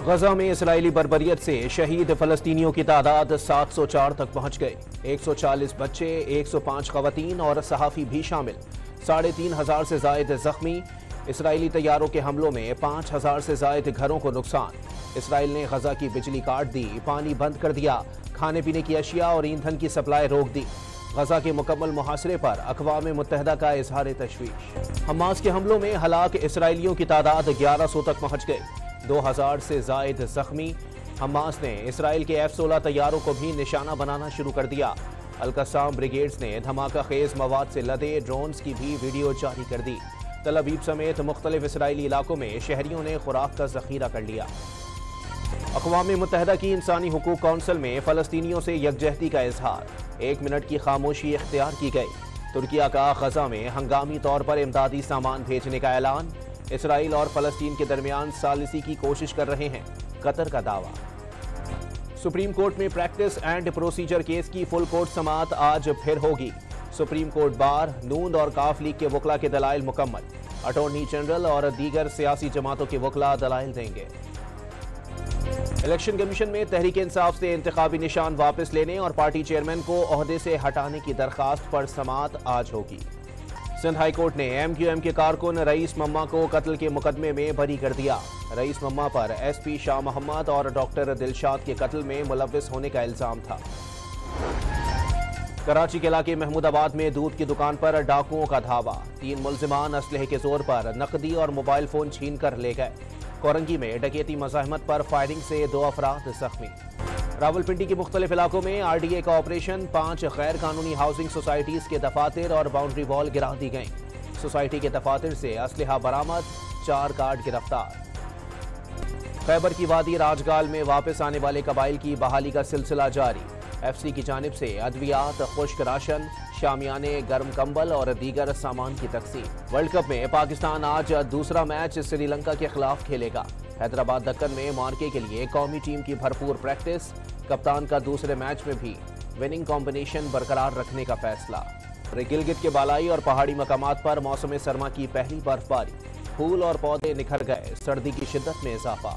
غزہ میں اسرائیلی بربریت سے شہید فلسطینیوں کی تعداد 704 تک پہنچ گئی۔ 140 بچے، 105 خواتین اور صحافی بھی شامل۔ 3500 سے زائد زخمی۔ اسرائیلی طیاروں کے حملوں میں 5000 سے زائد گھروں کو نقصان۔ اسرائیل نے غزہ کی بجلی کاٹ دی، پانی بند کر دیا، کھانے پینے کی اشیاء اور ایندھن کی سپلائی روک دی۔ غزہ کے مکمل محاصرے پر اقوام متحدہ کا اظہار تشویش۔ حماس کے حملوں میں ہلاک اسرائیلیوں کی تعداد 1100 تک پہنچ گئی۔ 2000 سے زائد زخمی۔ حماس نے اسرائیل کے F-16 طیاروں کو بھی نشانہ بنانا شروع کر دیا۔ القسام بریگیڈز نے دھماکہ خیز مواد سے لدے ڈرونز کی بھی ویڈیو جاری کر دی۔ تل ابیب سمیت مختلف اسرائیلی علاقوں میں شہریوں نے خوراک کا ذخیرہ کر لیا۔ اقوام متحدہ کی انسانی حقوق کونسل میں فلسطینیوں سے یکجہتی کا اظہار۔ 1 منٹ کی خاموشی اختیار کی گئی۔ ترکیہ کا غزہ میں ہنگامی طور پر امدادی سامان بھیجنے کا اعلان۔ اسرائیل اور فلسطین کے درمیان ثالثی کی کوشش کر رہے ہیں، قطر کا دعویٰ۔ سپریم کورٹ میں پریکٹس اینڈ پروسیجر کیس کی فل کورٹ سماعت آج پھر ہوگی۔ سپریم کورٹ بار، نون اور کاف لیگ کے وکلاء کے دلائل مکمل۔ اٹارنی جنرل اور دیگر سیاسی جماعتوں کے وکلاء دلائل دیں گے۔ الیکشن کمیشن میں تحریک انصاف سے انتخابی نشان واپس لینے اور پارٹی چیئرمین کو عہدے سے ہٹانے کی درخواست پر سماعت آج ہوگی۔ سندھ ہائی کورٹ نے MQM کے کارکن رئیس مما کو قتل کے مقدمے میں بری کر دیا۔ رئیس مما پر SP شاہ محمد اور ڈاکٹر دلشاد کے قتل میں ملوث ہونے کا الزام تھا۔ کراچی کے علاقے محمود آباد میں دودھ کی دکان پر ڈاکوؤں کا دھاوا۔ 3 ملزمان اسلحے کے زور پر نقدی اور موبائل فون چھین کر لے گئے۔ کورنگی میں ڈکیتی مزاحمت پر فائرنگ سے 2 افراد زخمی۔ راولپنڈی کے مختلف علاقوں میں RDA کا آپریشن۔ 5 غیر قانونی ہاؤسنگ سوسائٹیز کے دفاتر اور باؤنڈری وال گرا دی گئیں۔ سوسائٹی کے دفاتر سے اسلحہ برآمد، 4 کارڈ گرفتار۔ خیبر کی وادی راجگال میں واپس آنے والے قبائل کی بحالی کا سلسلہ جاری۔ FC کی جانب سے ادویات، خشک راشن، شامیانے، گرم کمبل اور دیگر سامان کی تقسیم۔ ورلڈ کپ میں پاکستان آج دوسرا میچ سری لنکا کے خلاف کھیلے گا۔ حیدرآباد دکن میں مارکے کے لیے قومی ٹیم کی بھرپور پریکٹس۔ کپتان کا دوسرے میچ میں بھی وننگ کمبینیشن برقرار رکھنے کا فیصلہ۔ گلگت کے بالائی اور پہاڑی مقامات پر موسم سرما کی پہلی برف باری۔ پھول اور پودے نکھر گئے، سردی کی شدت میں اضافہ۔